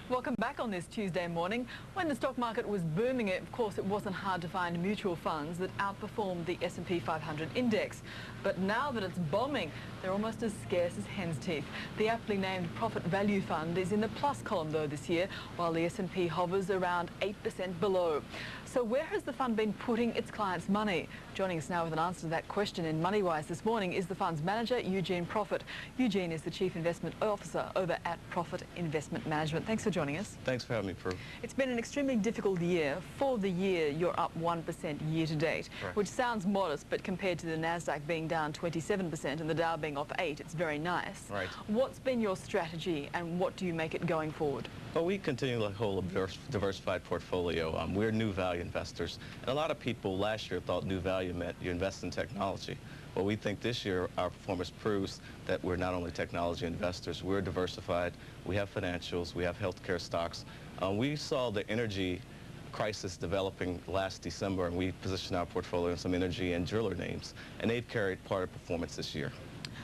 Welcome back on this Tuesday morning. When the stock market was booming, of course, it wasn't hard to find mutual funds that outperformed the S&P 500 index. But now that it's bombing, they're almost as scarce as hen's teeth. The aptly named Profit Value Fund is in the plus column, though, this year, while the S&P hovers around 8% below. So where has the fund been putting its clients' money? Joining us now with an answer to that question in MoneyWise this morning is the fund's manager, Eugene Profit. Eugene is the Chief Investment Officer over at Profit Investment Management. Thanks for joining us. Thanks for having me, Prue. It's been an extremely difficult year. For the year, you're up 1% year to date, Correct. Which sounds modest, but compared to the NASDAQ being down 27% and the Dow being off 8%, it's very nice. Right. What's been your strategy and what do you make it going forward? Well, we continue to hold a diversified portfolio. We're new value investors, and a lot of people last year thought new value meant you invest in technology. Well, we think this year our performance proves that we're not only technology investors, we're diversified, we have financials, we have healthcare stocks. We saw the energy crisis developing last December, and we positioned our portfolio in some energy and driller names, and they've carried part of performance this year.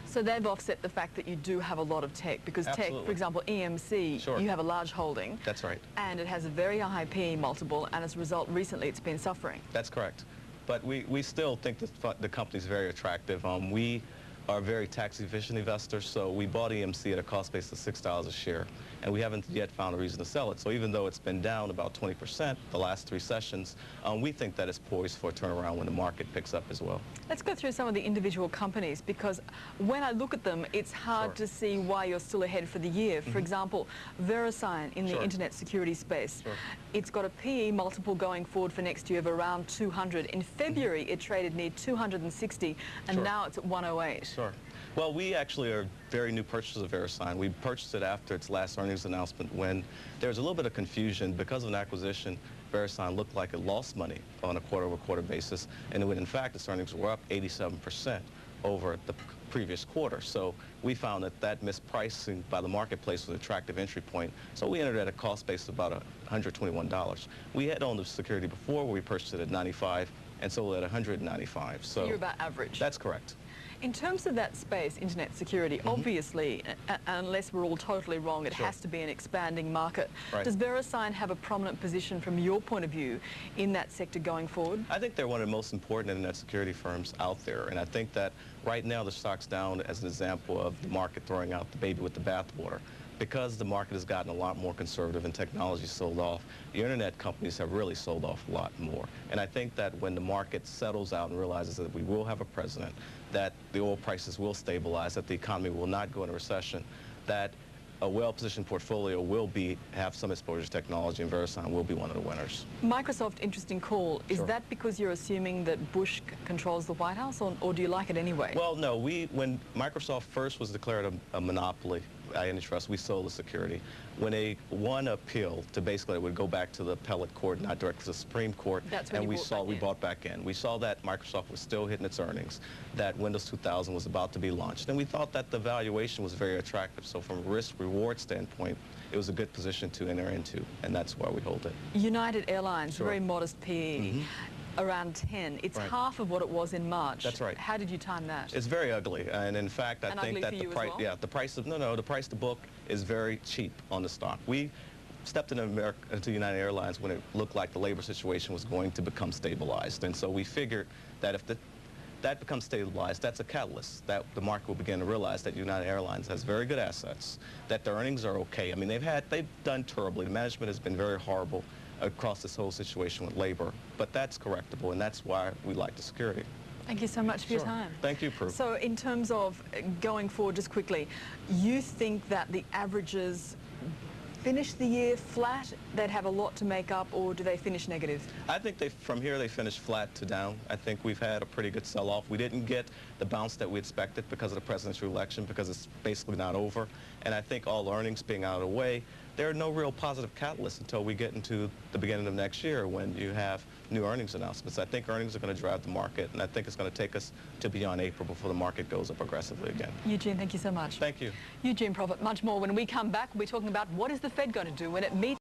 So they've offset the fact that you do have a lot of tech, because Absolutely. tech, for example, EMC, Sure. you have a large holding. That's right. And it has a very high PE multiple, and as a result, recently it's been suffering. That's correct. But we still think the company's very attractive. We are very tax-efficient investors, so we bought EMC at a cost base of $6 a share, and we haven't yet found a reason to sell it. So even though it's been down about 20% the last 3 sessions, we think that it's poised for a turnaround when the market picks up as well. Let's go through some of the individual companies, because when I look at them, it's hard Sure. to see why you're still ahead for the year. For example, Verisign in the Sure. internet security space. Sure. It's got a PE multiple going forward for next year of around 200. In February, it traded near 260, and Sure. now it's at 108. Sure. Well, we actually are very new purchasers of Verisign. We purchased it after its last earnings announcement when there was a little bit of confusion because of an acquisition. Verisign looked like it lost money on a quarter-over-quarter basis, and when in fact its earnings were up 87% over the previous quarter. So we found that mispricing by the marketplace was an attractive entry point. So we entered at a cost base of about $121. We had owned the security before where we purchased it at $95 and sold it at $195. So you're about average. That's correct. In terms of that space, internet security, obviously, unless we're all totally wrong, it Sure. has to be an expanding market. Right. Does Verisign have a prominent position from your point of view in that sector going forward? I think they're one of the most important internet security firms out there, and I think that right now the stock's down as an example of the market throwing out the baby with the bathwater. Because the market has gotten a lot more conservative and technology sold off, the internet companies have really sold off a lot more. And I think that when the market settles out and realizes that we will have a president, that the oil prices will stabilize, that the economy will not go into recession, that a well-positioned portfolio will have some exposure to technology, and Verisign will be one of the winners. Microsoft, interesting call. Is Sure. that because you're assuming that Bush controls the White House, or do you like it anyway? Well, no. When Microsoft first was declared a monopoly, antitrust, we sold the security. When they won an appeal to basically it would go back to the appellate court, not directly to the Supreme Court, That's when and we bought back in. We saw that Microsoft was still hitting its earnings, that Windows 2000 was about to be launched, and we thought that the valuation was very attractive. So from a risk-reward standpoint, it was a good position to enter into, and that's why we hold it. United Airlines, Sure. very modest PE. Around 10. It's Right. half of what it was in March. That's right. How did you time that? It's very ugly, and in fact, I And think ugly that for the you as price, well? yeah, the price to book is very cheap on the stock. We stepped into United Airlines when it looked like the labor situation was going to become stabilized, and so we figured that if that becomes stabilized, that's a catalyst that the market will begin to realize that United Airlines has very good assets, that their earnings are okay. I mean, they've done terribly. The management has been very horrible across this whole situation with labor, but that's correctable, and that's why we like the security. Thank you so much for your Sure. time. Thank you, Prue. So in terms of going forward, just quickly, you think that the averages finish the year flat, they'd have a lot to make up, or do they finish negative? I think from here they finished flat to down. I think we've had a pretty good sell-off. We didn't get the bounce that we expected because of the presidential election, because it's basically not over. And I think all earnings being out of the way, there are no real positive catalysts until we get into the beginning of next year when you have new earnings announcements. I think earnings are going to drive the market, and I think it's going to take us to beyond April before the market goes up aggressively again. Eugene, thank you so much. Thank you. Eugene Profit, much more when we come back. We're talking about what is the Fed going to do when it meets